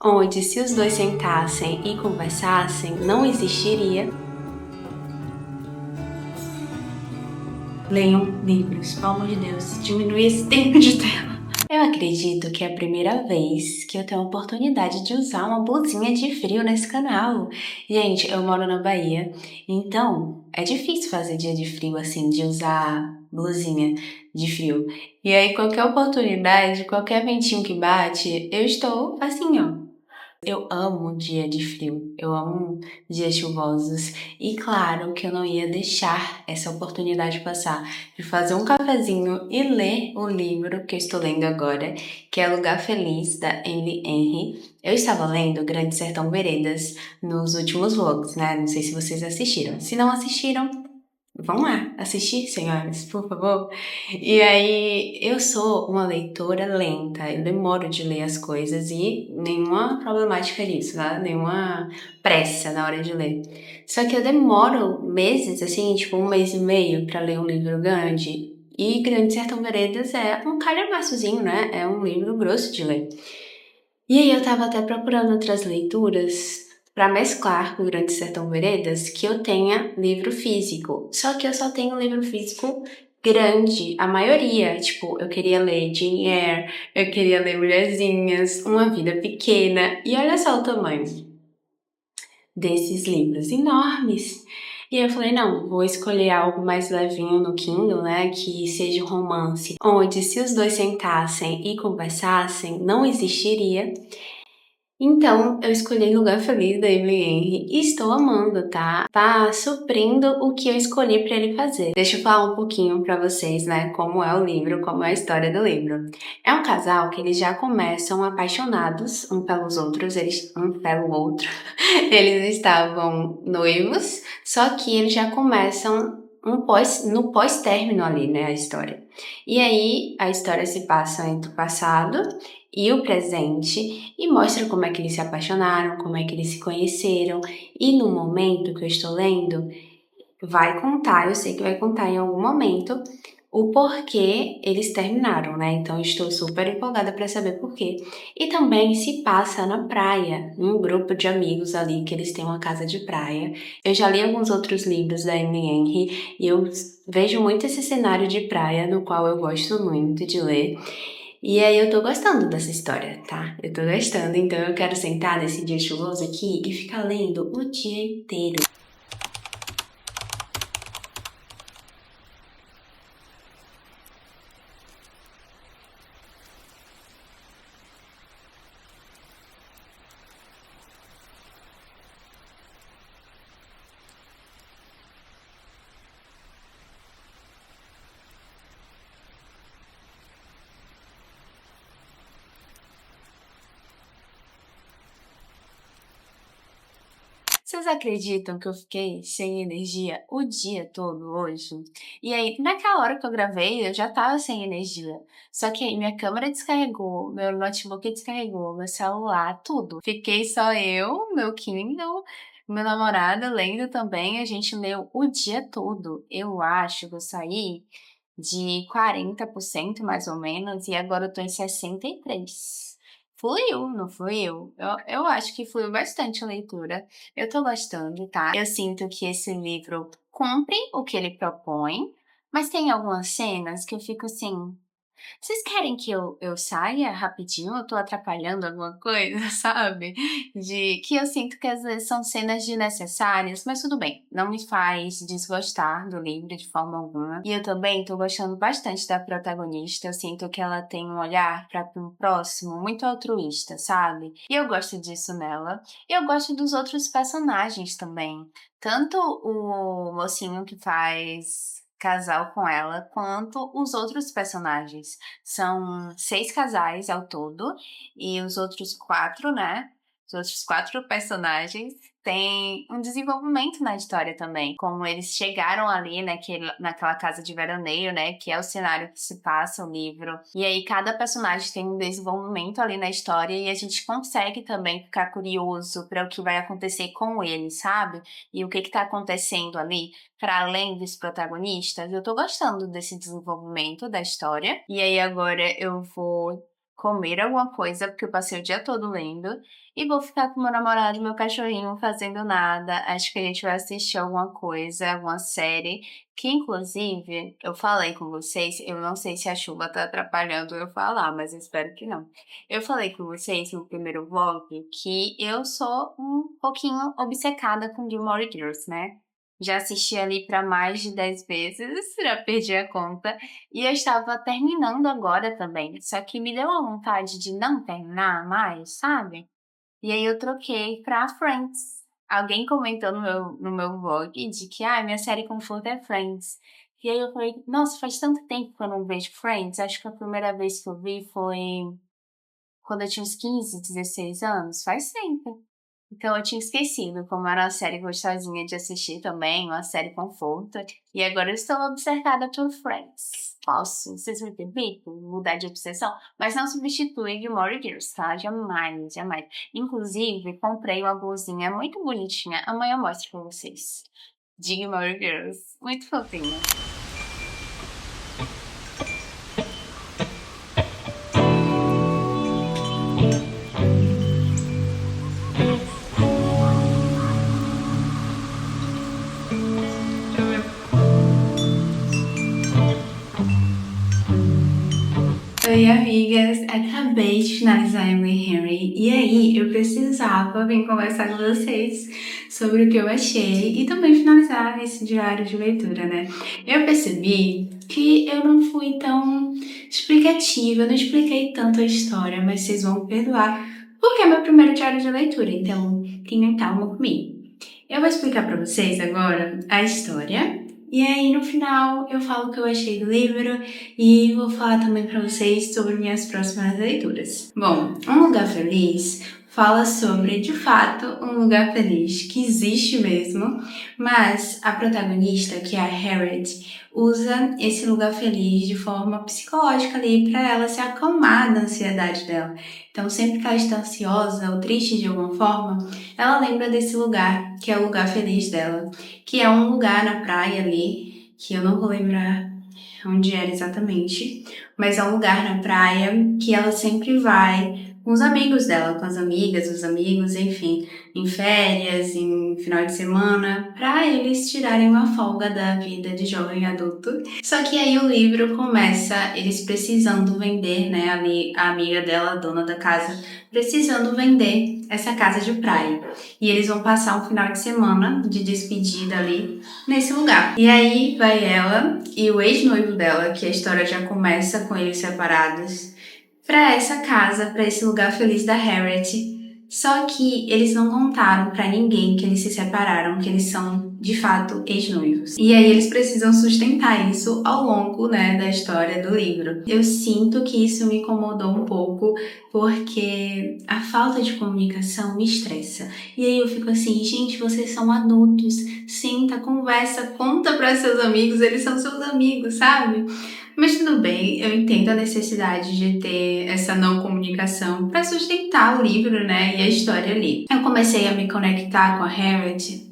onde se os dois sentassem e conversassem, não existiria. Leiam livros, pelo amor de Deus, diminui esse tempo de tela. Eu acredito que é a primeira vez que eu tenho a oportunidade de usar uma blusinha de frio nesse canal. Gente, eu moro na Bahia, então é difícil fazer dia de frio assim, de usar blusinha de frio. E aí, qualquer oportunidade, qualquer ventinho que bate, eu estou assim, ó. Eu amo dia de frio, eu amo dias chuvosos e claro que eu não ia deixar essa oportunidade passar de fazer um cafezinho e ler o livro que eu estou lendo agora, que é Lugar Feliz, da Emily Henry. Eu estava lendo Grande Sertão Veredas nos últimos vlogs, né? Não sei se vocês assistiram. Se não assistiram, vão lá assistir, senhoras, por favor. E aí, eu sou uma leitora lenta, eu demoro de ler as coisas e nenhuma problemática nisso, tá? Nenhuma pressa na hora de ler. Só que eu demoro meses, assim, tipo 1 mês e meio pra ler um livro grande. E Grande Sertão Veredas é um calhamaçozinho, né? É um livro grosso de ler. E aí eu tava até procurando outras leituras para mesclar com o Grande Sertão Veredas que eu tenha livro físico. Só que eu só tenho livro físico grande, a maioria. Tipo, eu queria ler Jane Eyre, eu queria ler Mulherzinhas, Uma Vida Pequena. E olha só o tamanho desses livros enormes. E eu falei, não, vou escolher algo mais levinho no Kindle, né, que seja um romance, onde se os dois sentassem e conversassem, não existiria. Então, eu escolhi Lugar Feliz da Emily Henry e estou amando, tá? Tá suprindo o que eu escolhi para ele fazer. Deixa eu falar um pouquinho para vocês, né, como é o livro, como é a história do livro. É um casal que eles já começam apaixonados um pelos outros, um pelo outro. Eles estavam noivos, só que eles já começam no pós-término ali, né, a história. E aí, a história se passa entre o passado e o presente e mostra como é que eles se apaixonaram, como é que eles se conheceram. E no momento que eu estou lendo, vai contar, eu sei que vai contar em algum momento, o porquê eles terminaram, né? Então eu estou super empolgada para saber porquê. E também se passa na praia, num grupo de amigos ali que eles têm uma casa de praia. Eu já li alguns outros livros da Emily Henry e eu vejo muito esse cenário de praia no qual eu gosto muito de ler. E aí eu tô gostando dessa história, tá? Eu tô gostando, então eu quero sentar nesse dia chuvoso aqui e ficar lendo o dia inteiro. Vocês acreditam que eu fiquei sem energia o dia todo hoje? E aí, naquela hora que eu gravei, eu já tava sem energia. Só que aí minha câmera descarregou, meu notebook descarregou, meu celular, tudo. Fiquei só eu, meu Kindle, meu namorado lendo também. A gente leu o dia todo. Eu acho que eu saí de 40% mais ou menos e agora eu tô em 63%. Fluiu, não fluiu? Eu acho que fluiu bastante a leitura. Eu tô gostando, tá? Eu sinto que esse livro cumpre o que ele propõe, mas tem algumas cenas que eu fico assim, vocês querem que eu saia rapidinho? Eu tô atrapalhando alguma coisa, sabe? De que eu sinto que às vezes são cenas desnecessárias, mas tudo bem, não me faz desgostar do livro de forma alguma. E eu também tô gostando bastante da protagonista, eu sinto que ela tem um olhar para o próximo muito altruísta, sabe? E eu gosto disso nela. E eu gosto dos outros personagens também. Tanto o mocinho que faz casal com ela, quanto os outros personagens. São 6 casais ao todo, e os outros 4, né? Os outros 4 personagens têm um desenvolvimento na história também. Como eles chegaram ali naquela casa de veraneio, né? Que é o cenário que se passa o livro. E aí cada personagem tem um desenvolvimento ali na história e a gente consegue também ficar curioso para o que vai acontecer com ele, sabe? E o que tá acontecendo ali para além dos protagonistas. Eu tô gostando desse desenvolvimento da história. E aí agora eu vou comer alguma coisa, porque eu passei o dia todo lendo, e vou ficar com meu namorado e meu cachorrinho fazendo nada. Acho que a gente vai assistir alguma coisa, alguma série, que inclusive, eu falei com vocês, eu não sei se a chuva tá atrapalhando eu falar, mas eu espero que não. Eu falei com vocês no primeiro vlog que eu sou um pouquinho obcecada com Gilmore Girls, né? Já assisti ali para mais de 10 vezes, já perdi a conta. E eu estava terminando agora também, só que me deu a vontade de não terminar mais, sabe? E aí eu troquei pra Friends. Alguém comentou no meu vlog de que, minha série conforto é Friends. E aí eu falei, nossa, faz tanto tempo que eu não vejo Friends. Acho que a primeira vez que eu vi foi quando eu tinha uns 15, 16 anos. Faz tempo. Então eu tinha esquecido como era uma série gostosinha de assistir também, uma série conforto. E agora eu estou obcecada por Friends. Posso, vocês me permitem mudar de obsessão? Mas não substitui Gilmore Girls, tá? Jamais, jamais. Inclusive, comprei uma blusinha muito bonitinha. Amanhã eu mostro pra vocês. De Gilmore Girls. Muito fofinha. Oi, amigas! Acabei de finalizar Emily Henry e aí eu precisava vir conversar com vocês sobre o que eu achei e também finalizar esse diário de leitura, né? Eu percebi que eu não fui tão explicativa, eu não expliquei tanto a história, mas vocês vão me perdoar porque é meu primeiro diário de leitura, então tenham calma comigo. Eu vou explicar para vocês agora a história. E aí, no final, eu falo o que eu achei do livro e vou falar também para vocês sobre minhas próximas leituras. Bom, Um Lugar Feliz fala sobre, de fato, um lugar feliz que existe mesmo, mas a protagonista, que é a Harriet, usa esse lugar feliz de forma psicológica ali para ela se acalmar da ansiedade dela. Então, sempre que ela está ansiosa ou triste de alguma forma, ela lembra desse lugar, que é o lugar feliz dela, que é um lugar na praia ali, que eu não vou lembrar onde era exatamente, mas é um lugar na praia que ela sempre vai com os amigos dela, com as amigas, os amigos, enfim, em férias, em final de semana, para eles tirarem uma folga da vida de jovem adulto. Só que aí o livro começa eles precisando vender, né, a amiga dela, a dona da casa, precisando vender essa casa de praia. E eles vão passar um final de semana de despedida ali nesse lugar. E aí vai ela e o ex-noivo dela, que a história já começa com eles separados, para essa casa, para esse lugar feliz da Harriet. Só que eles não contaram para ninguém que eles se separaram, que eles são de fato ex-noivos. E aí eles precisam sustentar isso ao longo, né, da história do livro. Eu sinto que isso me incomodou um pouco porque a falta de comunicação me estressa. E aí eu fico assim, gente, vocês são adultos, senta, conversa, conta para seus amigos, eles são seus amigos, sabe? Mas tudo bem, eu entendo a necessidade de ter essa não comunicação para sustentar o livro, né, e a história ali. Eu comecei a me conectar com a Harriet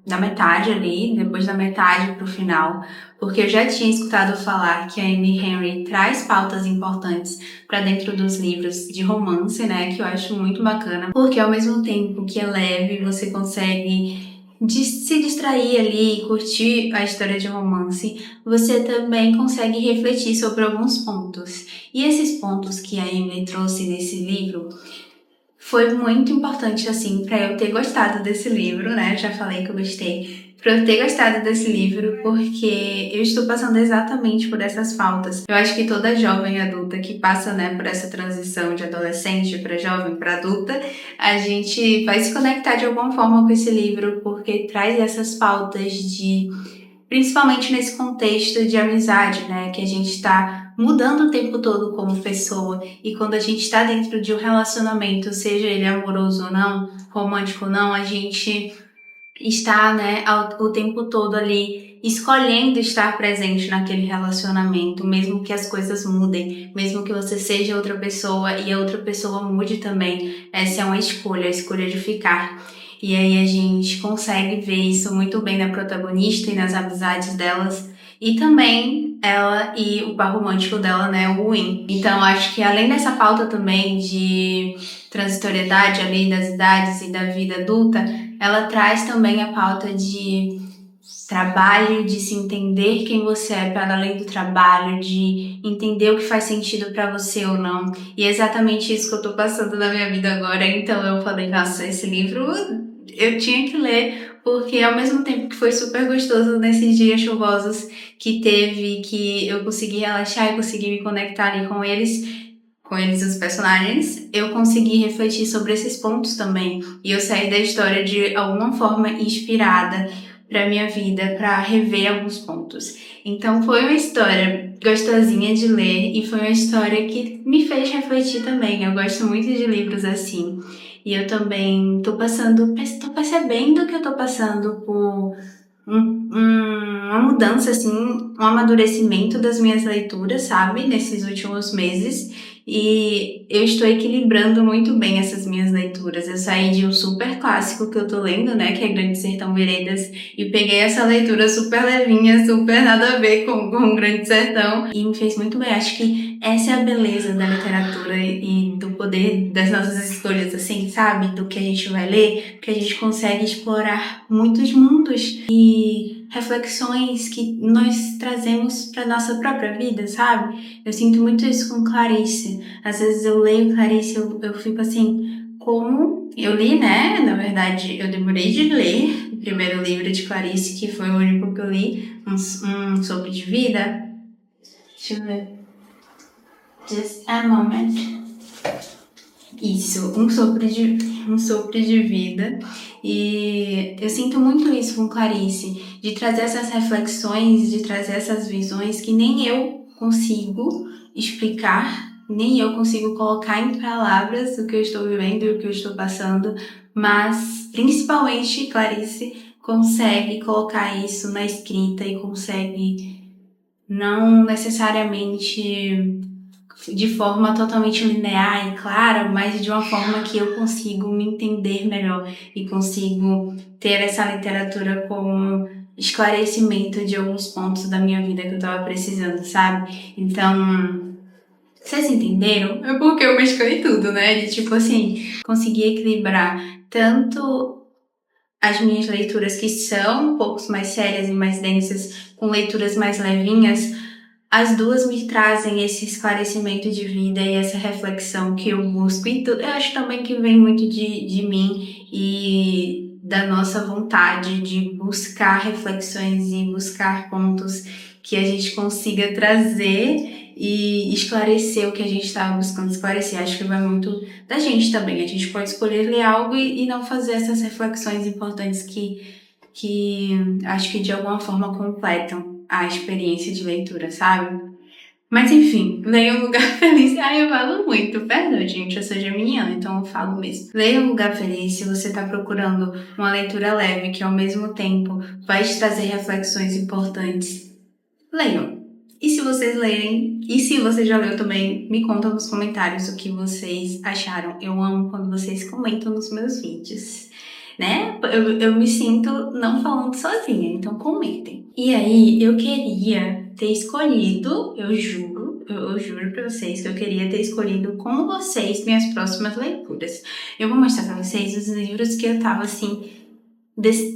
da metade ali, depois da metade pro final, porque eu já tinha escutado falar que a Amy Henry traz pautas importantes para dentro dos livros de romance, né, que eu acho muito bacana, porque ao mesmo tempo que é leve, você consegue se distrair ali e curtir a história de romance, você também consegue refletir sobre alguns pontos. E esses pontos que a Emily trouxe nesse livro foi muito importante, assim, para eu ter gostado desse livro, né? Já falei que eu gostei. Para eu ter gostado desse livro, porque eu estou passando exatamente por essas faltas. Eu acho que toda jovem adulta que passa, né, por essa transição de adolescente para jovem para adulta, a gente vai se conectar de alguma forma com esse livro, porque traz essas pautas de, principalmente nesse contexto de amizade, né, que a gente está mudando o tempo todo como pessoa, e quando a gente está dentro de um relacionamento, seja ele amoroso ou não, romântico ou não, a gente está, né, o tempo todo ali escolhendo estar presente naquele relacionamento, mesmo que as coisas mudem, mesmo que você seja outra pessoa e a outra pessoa mude também. Essa é uma escolha, a escolha de ficar. E aí a gente consegue ver isso muito bem na protagonista e nas amizades delas. E também ela e o par romântico dela, né, o Win. Então acho que além dessa pauta também de transitoriedade ali das idades e da vida adulta, ela traz também a pauta de trabalho, de se entender quem você é para além do trabalho, de entender o que faz sentido para você ou não. E é exatamente isso que eu tô passando na minha vida agora. Então eu falei, nossa, esse livro eu tinha que ler, porque ao mesmo tempo que foi super gostoso nesses dias chuvosos que teve, que eu consegui relaxar e consegui me conectar ali com eles, os personagens, eu consegui refletir sobre esses pontos também. E eu saí da história de alguma forma inspirada para minha vida, para rever alguns pontos. Então foi uma história gostosinha de ler e foi uma história que me fez refletir também. Eu gosto muito de livros assim. E eu também tô percebendo que eu tô passando por uma mudança, assim, um amadurecimento das minhas leituras, sabe? Nesses últimos meses. E eu estou equilibrando muito bem essas minhas leituras. Eu saí de um super clássico que eu tô lendo, né? Que é Grande Sertão Veredas. E peguei essa leitura super levinha, super nada a ver com o Grande Sertão. E me fez muito bem. Acho que essa é a beleza da literatura e do poder das nossas escolhas, assim, sabe? Do que a gente vai ler. Porque a gente consegue explorar muitos mundos e reflexões que nós trazemos para nossa própria vida, sabe? Eu sinto muito isso com Clarice. Às vezes eu leio Clarice e eu fico assim, como eu li, né? Na verdade, eu demorei de ler o primeiro livro de Clarice, que foi o único que eu li, um Sopro de Vida. Deixa eu ver. Just a moment. Isso, um sopro de vida. E eu sinto muito isso com Clarice, de trazer essas reflexões, de trazer essas visões que nem eu consigo explicar, nem eu consigo colocar em palavras o que eu estou vivendo e o que eu estou passando, mas principalmente Clarice consegue colocar isso na escrita e consegue não necessariamente de forma totalmente linear e clara, mas de uma forma que eu consigo me entender melhor e consigo ter essa literatura como esclarecimento de alguns pontos da minha vida que eu tava precisando, sabe? Então, vocês entenderam? É porque eu mesclei tudo, né? De tipo assim, conseguir equilibrar tanto as minhas leituras que são um pouco mais sérias e mais densas, com leituras mais levinhas, as duas me trazem esse esclarecimento de vida e essa reflexão que eu busco. E eu acho também que vem muito de mim e da nossa vontade de buscar reflexões e buscar pontos que a gente consiga trazer e esclarecer o que a gente estava buscando esclarecer. Acho que vai muito da gente também. A gente pode escolher ler algo e não fazer essas reflexões importantes que acho que de alguma forma completam a experiência de leitura, sabe? Mas enfim, leia Um Lugar Feliz. Ai, eu falo muito, perdão, gente, eu sou geminiana, então eu falo mesmo. Leia Um Lugar Feliz se você está procurando uma leitura leve que ao mesmo tempo vai te trazer reflexões importantes. Leiam. E se vocês lerem, e se você já leu também, me conta nos comentários o que vocês acharam. Eu amo quando vocês comentam nos meus vídeos, né? Eu me sinto não falando sozinha, então comentem. E aí, eu queria ter escolhido, eu juro pra vocês que eu queria ter escolhido com vocês minhas próximas leituras. Eu vou mostrar pra vocês os livros que eu tava assim,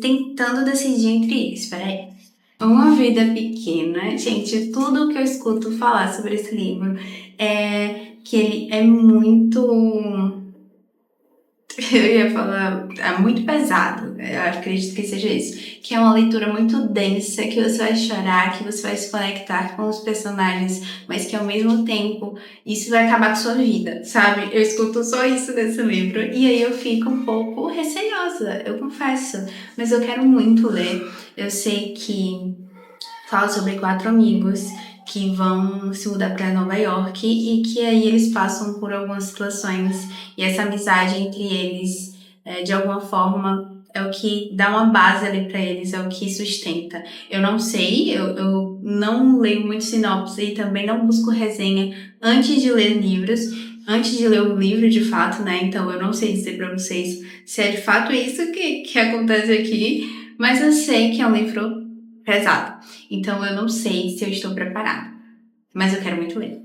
tentando decidir entre eles. Peraí. Uma Vida Pequena. Gente, tudo que eu escuto falar sobre esse livro é que ele é muito... Eu ia falar, é muito pesado, eu acredito que seja isso. Que é uma leitura muito densa, que você vai chorar, que você vai se conectar com os personagens, mas que ao mesmo tempo isso vai acabar com sua vida, sabe? Eu escuto só isso desse livro e aí eu fico um pouco receiosa, eu confesso. Mas eu quero muito ler. Eu sei que fala sobre 4 amigos que vão se mudar para Nova York e que aí eles passam por algumas situações e essa amizade entre eles, de alguma forma, é o que dá uma base ali para eles, é o que sustenta. Eu não sei, eu não leio muito sinopse e também não busco resenha antes de ler livros, antes de ler o livro de fato, né? Então eu não sei dizer para vocês se é de fato isso que acontece aqui, mas eu sei que é um livro pesado. Então eu não sei se eu estou preparada, mas eu quero muito ler.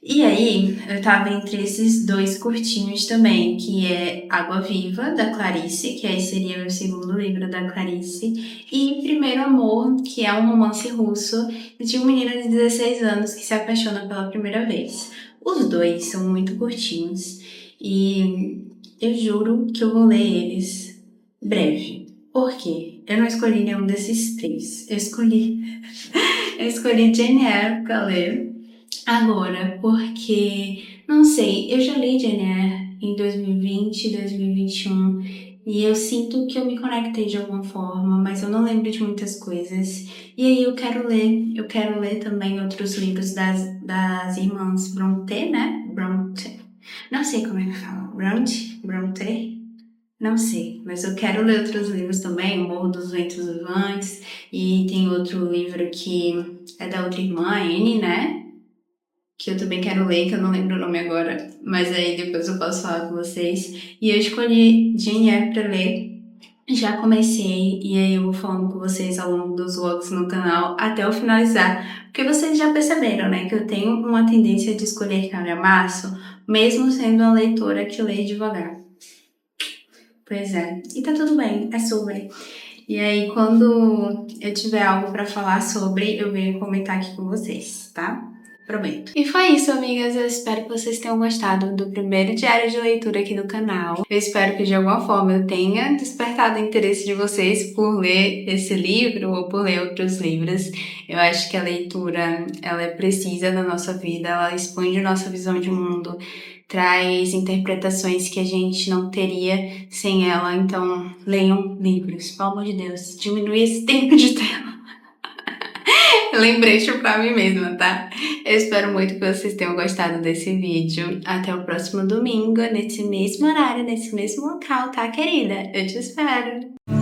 E aí, eu tava entre esses dois curtinhos também, que é Água Viva, da Clarice, que aí seria meu segundo livro da Clarice, e Primeiro Amor, que é um romance russo de um menino de 16 anos que se apaixona pela primeira vez. Os dois são muito curtinhos e eu juro que eu vou ler eles breve. Por quê? Eu não escolhi nenhum desses três. Eu escolhi Jane Eyre pra ler. Agora, porque, não sei, eu já li Jane Eyre em 2020, 2021 e eu sinto que eu me conectei de alguma forma, mas eu não lembro de muitas coisas. E aí eu quero ler também outros livros das irmãs Brontë, né? Brontë. Não sei como é que fala. Brontë? Não sei, mas eu quero ler outros livros também, O Morro dos Ventos Uivantes, e tem outro livro que é da outra irmã, a Anne, né? Que eu também quero ler, que eu não lembro o nome agora, mas aí depois eu posso falar com vocês. E eu escolhi Jane Eyre pra ler. Já comecei, e aí eu vou falando com vocês ao longo dos vlogs no canal até eu finalizar. Porque vocês já perceberam, né, que eu tenho uma tendência de escolher calhamaço, mesmo sendo uma leitora que lê devagar. Pois é, e tá tudo bem, é sobre. E aí, quando eu tiver algo pra falar sobre, eu venho comentar aqui com vocês, tá? Prometo. E foi isso, amigas. Eu espero que vocês tenham gostado do primeiro diário de leitura aqui no canal. Eu espero que de alguma forma eu tenha despertado o interesse de vocês por ler esse livro ou por ler outros livros. Eu acho que a leitura, ela é precisa na nossa vida, ela expande a nossa visão de mundo, traz interpretações que a gente não teria sem ela. Então, leiam livros, pelo amor de Deus. Diminui esse tempo de tela. Lembrete pra mim mesma, tá? Eu espero muito que vocês tenham gostado desse vídeo. Até o próximo domingo, nesse mesmo horário, nesse mesmo local, tá, querida? Eu te espero!